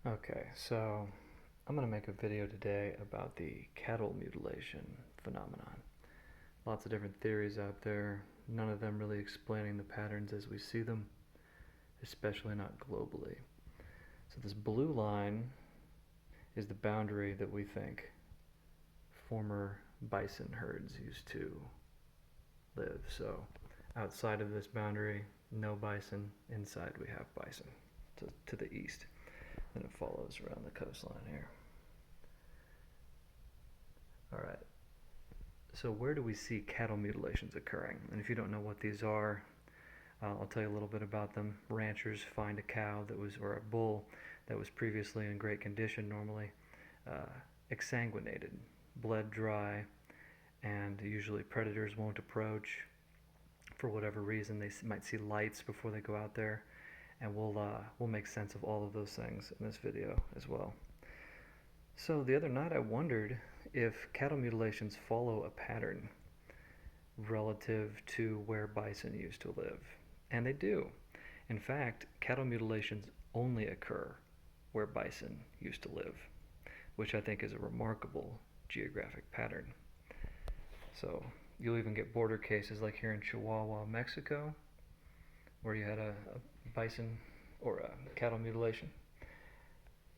Okay, so I'm going to make a video today about the cattle mutilation phenomenon. Lots of different theories out there, none of them really explaining the patterns as we see them, especially not globally. So this blue line is the boundary that we think former bison herds used to live. So outside of this boundary, no bison. Inside we have bison to the east. Then it follows around the coastline here. All right. So where do we see cattle mutilations occurring? And if you don't know what these are, I'll tell you a little bit about them. Ranchers find a cow that was, or a bull that was previously in great condition normally, exsanguinated, bled dry, and usually predators won't approach. For whatever reason, they might see lights before they go out there, and we'll make sense of all of those things in this video as well. So the other night I wondered if cattle mutilations follow a pattern relative to where bison used to live. And they do. In fact, cattle mutilations only occur where bison used to live, which I think is a remarkable geographic pattern. So you'll even get border cases like here in Chihuahua, Mexico, where you had a bison or a cattle mutilation.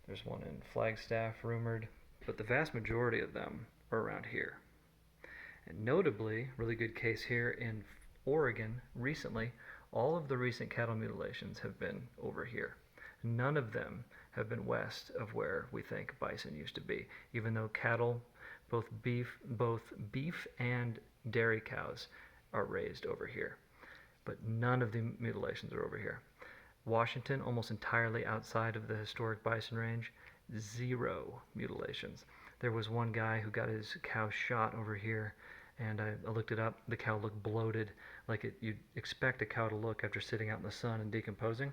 There's one in Flagstaff, rumored, but the vast majority of them are around here. And notably, really good case here in Oregon recently, all of the recent cattle mutilations have been over here. None of them have been west of where we think bison used to be, even though cattle, both beef and dairy cows, are raised over here. But none of the mutilations are over here. Washington, almost entirely outside of the historic bison range, 0 mutilations. There was one guy who got his cow shot over here, and I looked it up. The cow looked bloated, like you'd expect a cow to look after sitting out in the sun and decomposing.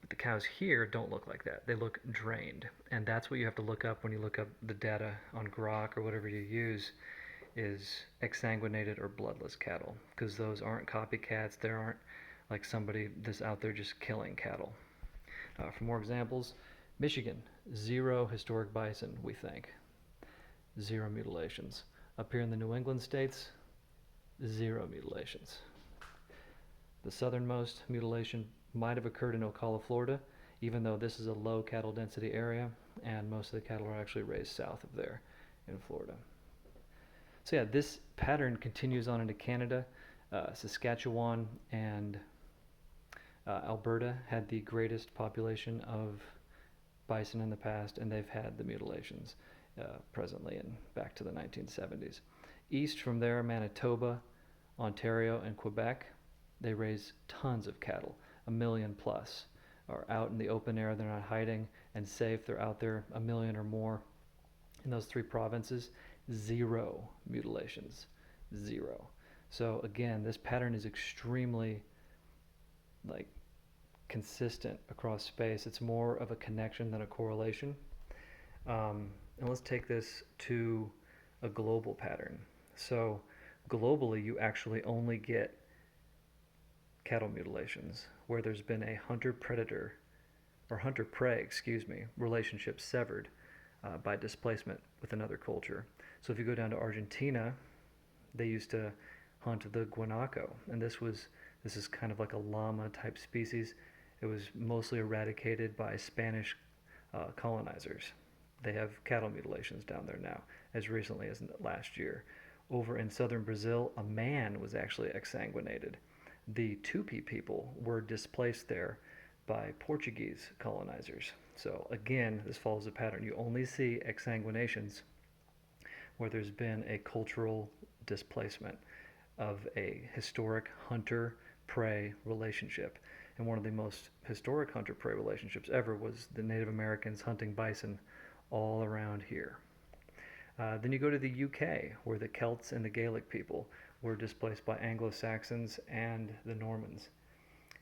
But the cows here don't look like that. They look drained, and that's what you have to look up when you look up the data on Grok or whatever you use, is exsanguinated or bloodless cattle, because those aren't copycats. There aren't like somebody that's out there just killing cattle. For more examples, Michigan, 0 historic bison, we think. 0 mutilations. Up here in the New England states, 0 mutilations. The southernmost mutilation might have occurred in Ocala, Florida, even though this is a low cattle density area, and most of the cattle are actually raised south of there in Florida. So yeah, this pattern continues on into Canada. Saskatchewan and Alberta had the greatest population of bison in the past, and they've had the mutilations presently and back to the 1970s. East from there, Manitoba, Ontario, and Quebec, they raise tons of cattle, 1,000,000 plus, are out in the open air. They're not hiding and safe. They're out there, 1,000,000 or more. In those 3 provinces, 0 mutilations, 0. So again, this pattern is extremely consistent across space. It's more of a connection than a correlation. And let's take this to a global pattern. So globally, you actually only get cattle mutilations where there's been a hunter-predator, or hunter-prey, relationship severed by displacement with another culture. So if you go down to Argentina, they used to hunt the guanaco, and this is kind of like a llama type species. It was mostly eradicated by Spanish colonizers. They have cattle mutilations down there now, as recently as last year. Over in southern Brazil, a man was actually exsanguinated. The Tupi people were displaced there by Portuguese colonizers. So again, this follows a pattern. You only see exsanguinations where there's been a cultural displacement of a historic hunter-prey relationship. And one of the most historic hunter-prey relationships ever was the Native Americans hunting bison all around here. Then you go to the UK, where the Celts and the Gaelic people were displaced by Anglo-Saxons and the Normans.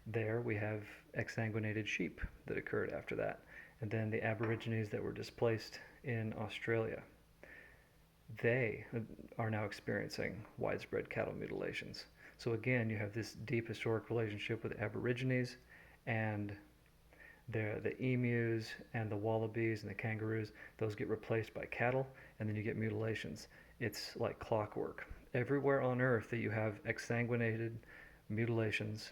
There we have exsanguinated sheep that occurred after that. And then the Aborigines that were displaced in Australia. They are now experiencing widespread cattle mutilations. So again, you have this deep historic relationship with Aborigines and The emus and the wallabies and the kangaroos, those get replaced by cattle, and then you get mutilations. It's like clockwork. Everywhere on Earth that you have exsanguinated mutilations,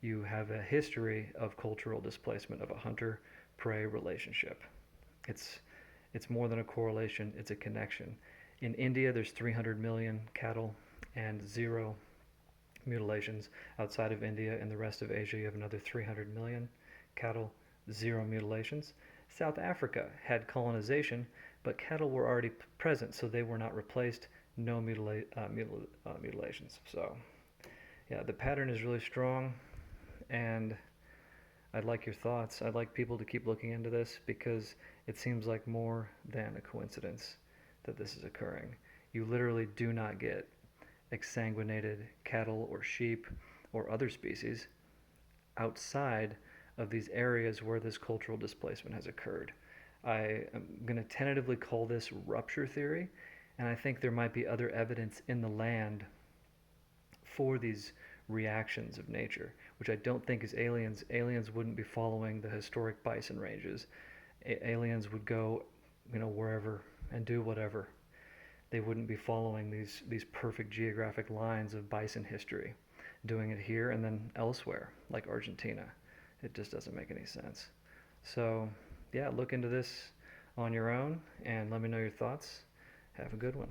you have a history of cultural displacement of a hunter-prey relationship. It's it's more than a correlation, it's a connection. In India, there's 300 million cattle and zero mutilations. Outside of India and the rest of Asia, you have another 300 million cattle, zero mutilations. South Africa had colonization, but cattle were already present, so they were not replaced. No mutilations. So, yeah, the pattern is really strong, and I'd like your thoughts. I'd like people to keep looking into this because it seems like more than a coincidence that this is occurring. You literally do not get exsanguinated cattle or sheep or other species outside of these areas where this cultural displacement has occurred. I am going to tentatively call this rupture theory, and I think there might be other evidence in the land for these reactions of nature, which I don't think is aliens. Aliens wouldn't be following the historic bison ranges. Aliens would go, wherever and do whatever. They wouldn't be following these perfect geographic lines of bison history, doing it here and then elsewhere, like Argentina. It just doesn't make any sense. So, yeah, look into this on your own and let me know your thoughts. Have a good one.